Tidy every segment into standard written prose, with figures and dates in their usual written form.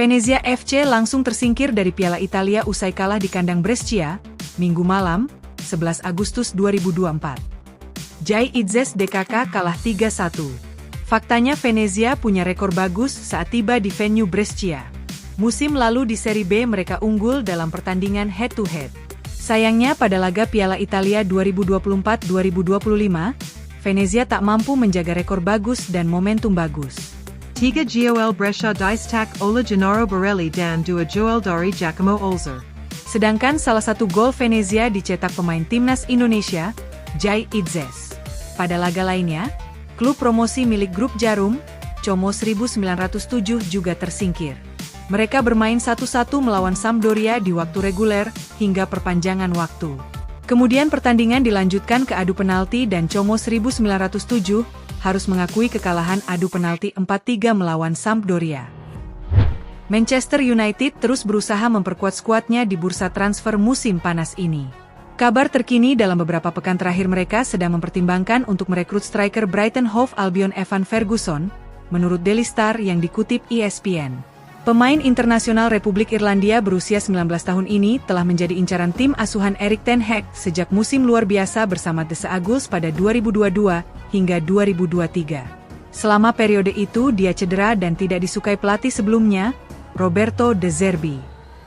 Venezia FC langsung tersingkir dari Piala Italia usai kalah di kandang Brescia, Minggu malam, 11 Agustus 2024. Jai Idzes DKK kalah 3-1. Faktanya Venezia punya rekor bagus saat tiba di venue Brescia. Musim lalu di Serie B mereka unggul dalam pertandingan head-to-head. Sayangnya pada laga Piala Italia 2024-2025, Venezia tak mampu menjaga rekor bagus dan momentum bagus. Tiga Gioel Brescia Distak Ola Gennaro Borelli dan Dua Joel dari Giacomo Olzer. Sedangkan salah satu gol Venezia dicetak pemain timnas Indonesia, Jai Idzes. Pada laga lainnya, klub promosi milik grup Jarum, Como 1907 juga tersingkir. Mereka bermain 1-1 melawan Sampdoria di waktu reguler hingga perpanjangan waktu. Kemudian pertandingan dilanjutkan ke adu penalti dan Como 1907 harus mengakui kekalahan adu penalti 4-3 melawan Sampdoria. Manchester United terus berusaha memperkuat skuadnya di bursa transfer musim panas ini. Kabar terkini dalam beberapa pekan terakhir mereka sedang mempertimbangkan untuk merekrut striker Brighton Hove Albion Evan Ferguson, menurut Daily Star yang dikutip ESPN. Pemain internasional Republik Irlandia berusia 19 tahun ini telah menjadi incaran tim asuhan Erik ten Hag sejak musim luar biasa bersama The Seagulls pada 2022 hingga 2023. Selama periode itu dia cedera dan tidak disukai pelatih sebelumnya, Roberto De Zerbi.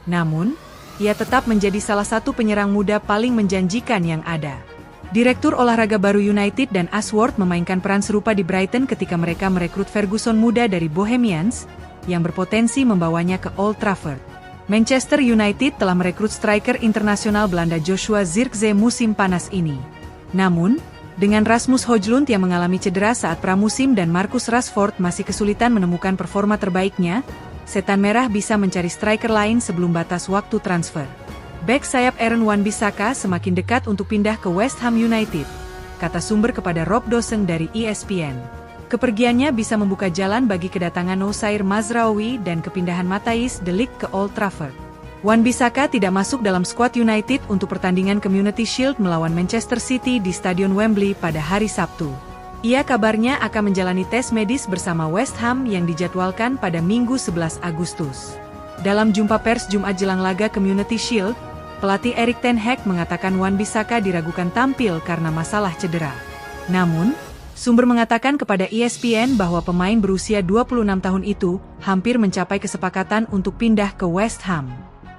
Namun, ia tetap menjadi salah satu penyerang muda paling menjanjikan yang ada. Direktur olahraga baru United dan Ashworth memainkan peran serupa di Brighton ketika mereka merekrut Ferguson muda dari Bohemians, yang berpotensi membawanya ke Old Trafford. Manchester United telah merekrut striker internasional Belanda Joshua Zirkzee musim panas ini. Namun, dengan Rasmus Højlund yang mengalami cedera saat pramusim dan Marcus Rashford masih kesulitan menemukan performa terbaiknya, Setan Merah bisa mencari striker lain sebelum batas waktu transfer. Bek sayap Aaron Wan-Bissaka semakin dekat untuk pindah ke West Ham United, kata sumber kepada Rob Dawson dari ESPN. Kepergiannya bisa membuka jalan bagi kedatangan Noussair Mazraoui dan kepindahan Matthijs de Ligt ke Old Trafford. Wan-Bissaka tidak masuk dalam skuad United untuk pertandingan Community Shield melawan Manchester City di Stadion Wembley pada hari Sabtu. Ia kabarnya akan menjalani tes medis bersama West Ham yang dijadwalkan pada Minggu 11 Agustus. Dalam jumpa pers Jumat jelang laga Community Shield, pelatih Erik ten Hag mengatakan Wan-Bissaka diragukan tampil karena masalah cedera. Namun, sumber mengatakan kepada ESPN bahwa pemain berusia 26 tahun itu hampir mencapai kesepakatan untuk pindah ke West Ham.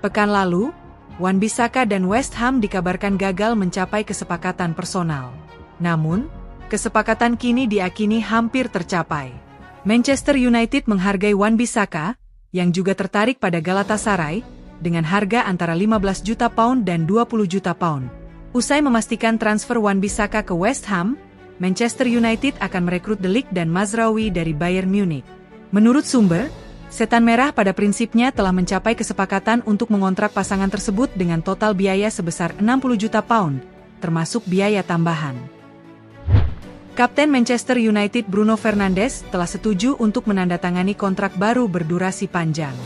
Pekan lalu, Wan-Bissaka dan West Ham dikabarkan gagal mencapai kesepakatan personal. Namun, kesepakatan kini diakini hampir tercapai. Manchester United menghargai Wan-Bissaka, yang juga tertarik pada Galatasaray, dengan harga antara 15 juta pound dan 20 juta pound. Usai memastikan transfer Wan-Bissaka ke West Ham, Manchester United akan merekrut De Ligt dan Mazraoui dari Bayern Munich. Menurut sumber, Setan Merah pada prinsipnya telah mencapai kesepakatan untuk mengontrak pasangan tersebut dengan total biaya sebesar 60 juta pound, termasuk biaya tambahan. Kapten Manchester United Bruno Fernandes telah setuju untuk menandatangani kontrak baru berdurasi panjang.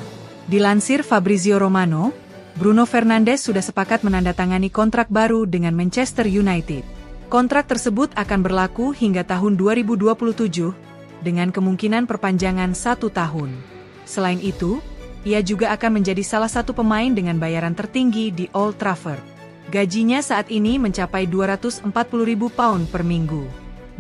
Dilansir Fabrizio Romano, Bruno Fernandes sudah sepakat menandatangani kontrak baru dengan Manchester United. Kontrak tersebut akan berlaku hingga tahun 2027, dengan kemungkinan perpanjangan 1 tahun. Selain itu, ia juga akan menjadi salah satu pemain dengan bayaran tertinggi di Old Trafford. Gajinya saat ini mencapai 240.000 pound per minggu.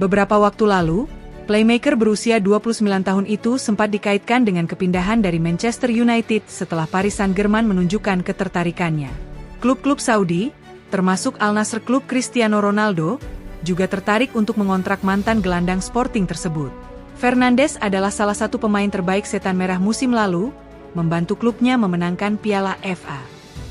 Beberapa waktu lalu, playmaker berusia 29 tahun itu sempat dikaitkan dengan kepindahan dari Manchester United setelah Paris Saint-Germain menunjukkan ketertarikannya. Klub-klub Saudi, termasuk Al Nassr klub Cristiano Ronaldo, juga tertarik untuk mengontrak mantan gelandang Sporting tersebut. Fernandes adalah salah satu pemain terbaik Setan Merah musim lalu, membantu klubnya memenangkan Piala FA.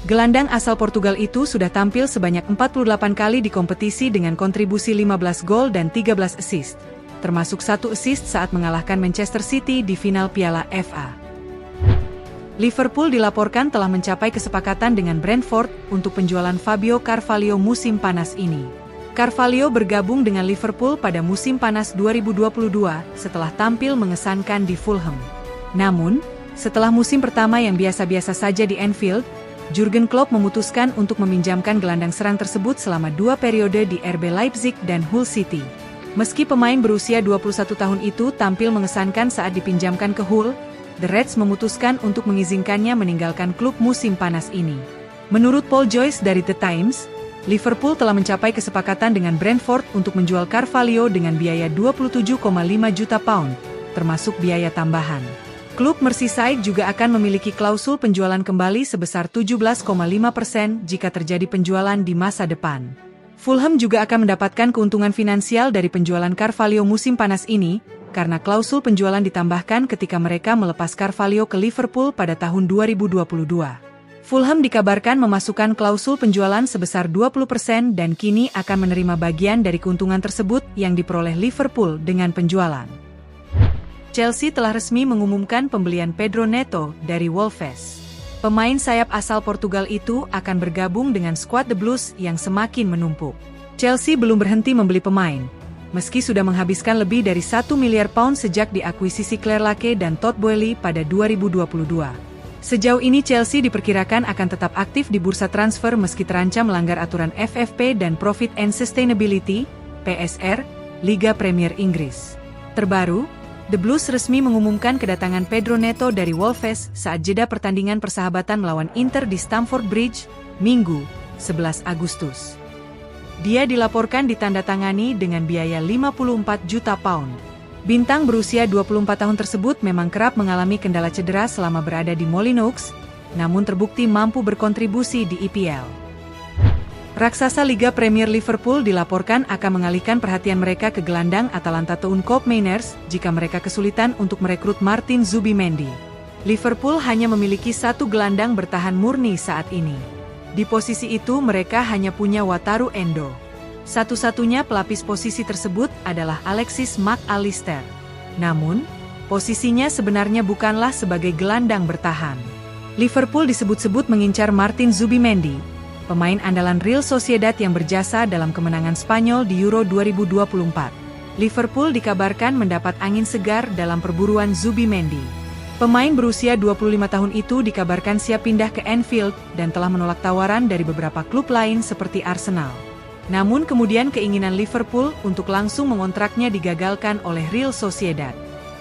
Gelandang asal Portugal itu sudah tampil sebanyak 48 kali di kompetisi dengan kontribusi 15 gol dan 13 assist, termasuk 1 assist saat mengalahkan Manchester City di final Piala FA. Liverpool dilaporkan telah mencapai kesepakatan dengan Brentford untuk penjualan Fabio Carvalho musim panas ini. Carvalho bergabung dengan Liverpool pada musim panas 2022 setelah tampil mengesankan di Fulham. Namun, setelah musim pertama yang biasa-biasa saja di Anfield, Jurgen Klopp memutuskan untuk meminjamkan gelandang serang tersebut selama 2 periode di RB Leipzig dan Hull City. Meski pemain berusia 21 tahun itu tampil mengesankan saat dipinjamkan ke Hull, The Reds memutuskan untuk mengizinkannya meninggalkan klub musim panas ini. Menurut Paul Joyce dari The Times, Liverpool telah mencapai kesepakatan dengan Brentford untuk menjual Carvalho dengan biaya 27,5 juta pound, termasuk biaya tambahan. Klub Merseyside juga akan memiliki klausul penjualan kembali sebesar 17,5% jika terjadi penjualan di masa depan. Fulham juga akan mendapatkan keuntungan finansial dari penjualan Carvalho musim panas ini, karena klausul penjualan ditambahkan ketika mereka melepas Carvalho ke Liverpool pada tahun 2022. Fulham dikabarkan memasukkan klausul penjualan sebesar 20% dan kini akan menerima bagian dari keuntungan tersebut yang diperoleh Liverpool dengan penjualan. Chelsea telah resmi mengumumkan pembelian Pedro Neto dari Wolves. Pemain sayap asal Portugal itu akan bergabung dengan skuad The Blues yang semakin menumpuk. Chelsea belum berhenti membeli pemain, meski sudah menghabiskan lebih dari 1 miliar pound sejak diakuisisi Claire Lake dan Todd Boehly pada 2022. Sejauh ini Chelsea diperkirakan akan tetap aktif di bursa transfer meski terancam melanggar aturan FFP dan Profit and Sustainability, PSR, Liga Premier Inggris. Terbaru, The Blues resmi mengumumkan kedatangan Pedro Neto dari Wolves saat jeda pertandingan persahabatan melawan Inter di Stamford Bridge, Minggu, 11 Agustus. Dia dilaporkan ditandatangani dengan biaya 54 juta pound. Bintang berusia 24 tahun tersebut memang kerap mengalami kendala cedera selama berada di Molyneux, namun terbukti mampu berkontribusi di EPL. Raksasa Liga Premier Liverpool dilaporkan akan mengalihkan perhatian mereka ke gelandang Atalanta Town Koopmeiners jika mereka kesulitan untuk merekrut Martin Zubimendi. Liverpool hanya memiliki satu gelandang bertahan murni saat ini. Di posisi itu mereka hanya punya Wataru Endo. Satu-satunya pelapis posisi tersebut adalah Alexis Mac Allister. Namun, posisinya sebenarnya bukanlah sebagai gelandang bertahan. Liverpool disebut-sebut mengincar Martin Zubimendi, pemain andalan Real Sociedad yang berjasa dalam kemenangan Spanyol di Euro 2024. Liverpool dikabarkan mendapat angin segar dalam perburuan Zubimendi. Pemain berusia 25 tahun itu dikabarkan siap pindah ke Anfield dan telah menolak tawaran dari beberapa klub lain seperti Arsenal. Namun kemudian keinginan Liverpool untuk langsung mengontraknya digagalkan oleh Real Sociedad.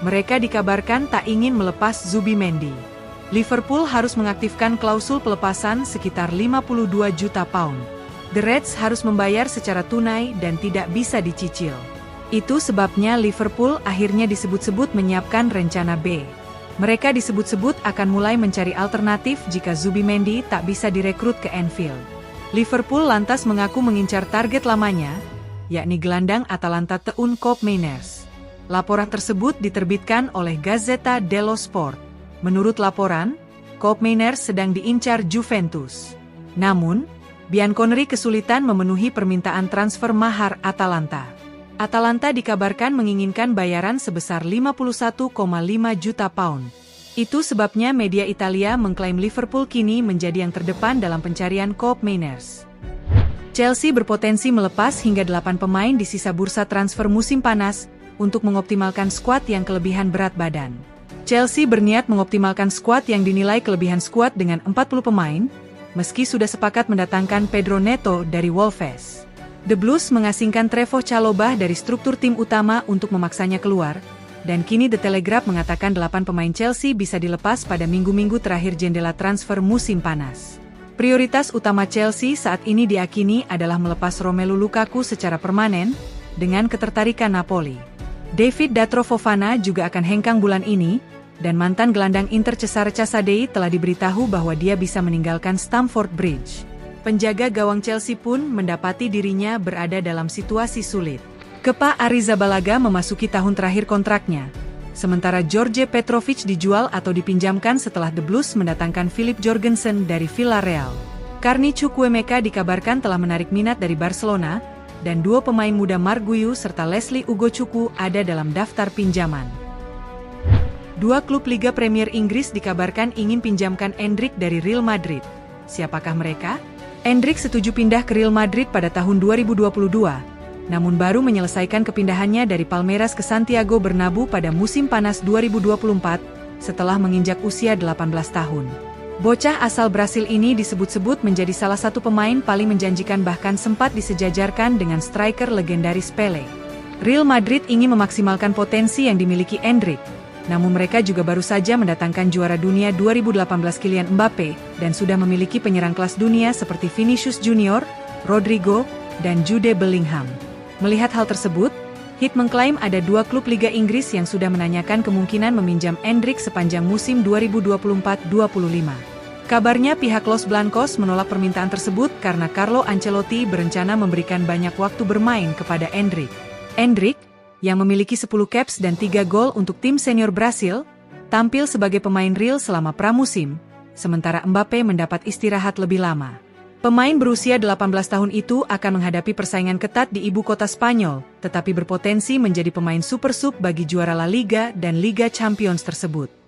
Mereka dikabarkan tak ingin melepas Zubimendi. Liverpool harus mengaktifkan klausul pelepasan sekitar 52 juta pound. The Reds harus membayar secara tunai dan tidak bisa dicicil. Itu sebabnya Liverpool akhirnya disebut-sebut menyiapkan rencana B. Mereka disebut-sebut akan mulai mencari alternatif jika Zubimendi tak bisa direkrut ke Anfield. Liverpool lantas mengaku mengincar target lamanya, yakni gelandang Atalanta Town Koopmeiners. Laporan tersebut diterbitkan oleh Gazzetta dello Sport. Menurut laporan, Koopmeiners sedang diincar Juventus. Namun, Bianconeri kesulitan memenuhi permintaan transfer mahar Atalanta. Atalanta dikabarkan menginginkan bayaran sebesar 51,5 juta pound. Itu sebabnya media Italia mengklaim Liverpool kini menjadi yang terdepan dalam pencarian Koopmeiners. Chelsea berpotensi melepas hingga 8 pemain di sisa bursa transfer musim panas untuk mengoptimalkan skuad yang kelebihan berat badan. Chelsea berniat mengoptimalkan skuad yang dinilai kelebihan skuad dengan 40 pemain, meski sudah sepakat mendatangkan Pedro Neto dari Wolves. The Blues mengasingkan Trevoh Chalobah dari struktur tim utama untuk memaksanya keluar, dan kini The Telegraph mengatakan 8 pemain Chelsea bisa dilepas pada minggu-minggu terakhir jendela transfer musim panas. Prioritas utama Chelsea saat ini diakini adalah melepas Romelu Lukaku secara permanen, dengan ketertarikan Napoli. David Datro Fofana juga akan hengkang bulan ini, dan mantan gelandang Inter Cesare Casadei telah diberitahu bahwa dia bisa meninggalkan Stamford Bridge. Penjaga gawang Chelsea pun mendapati dirinya berada dalam situasi sulit. Kepa Arrizabalaga memasuki tahun terakhir kontraknya, sementara George Petrovic dijual atau dipinjamkan setelah The Blues mendatangkan Philip Jorgensen dari Villarreal. Carni Chukwuemeka dikabarkan telah menarik minat dari Barcelona, dan dua pemain muda Marguiu serta Leslie Ugochukwu ada dalam daftar pinjaman. Dua klub Liga Premier Inggris dikabarkan ingin pinjamkan Endrick dari Real Madrid. Siapakah mereka? Endrick setuju pindah ke Real Madrid pada tahun 2022, namun baru menyelesaikan kepindahannya dari Palmeiras ke Santiago Bernabéu pada musim panas 2024, setelah menginjak usia 18 tahun. Bocah asal Brasil ini disebut-sebut menjadi salah satu pemain paling menjanjikan bahkan sempat disejajarkan dengan striker legendaris Pele. Real Madrid ingin memaksimalkan potensi yang dimiliki Endrick, Namun mereka juga baru saja mendatangkan juara dunia 2018 Kylian Mbappe dan sudah memiliki penyerang kelas dunia seperti Vinicius Junior, Rodrigo, dan Jude Bellingham. Melihat hal tersebut, Heat mengklaim ada 2 klub Liga Inggris yang sudah menanyakan kemungkinan meminjam Endrick sepanjang musim 2024-25. Kabarnya pihak Los Blancos menolak permintaan tersebut karena Carlo Ancelotti berencana memberikan banyak waktu bermain kepada Endrick. Endrick, yang memiliki 10 caps dan 3 gol untuk tim senior Brasil, tampil sebagai pemain real selama pramusim, sementara Mbappe mendapat istirahat lebih lama. Pemain berusia 18 tahun itu akan menghadapi persaingan ketat di ibu kota Spanyol, tetapi berpotensi menjadi pemain super sub bagi juara La Liga dan Liga Champions tersebut.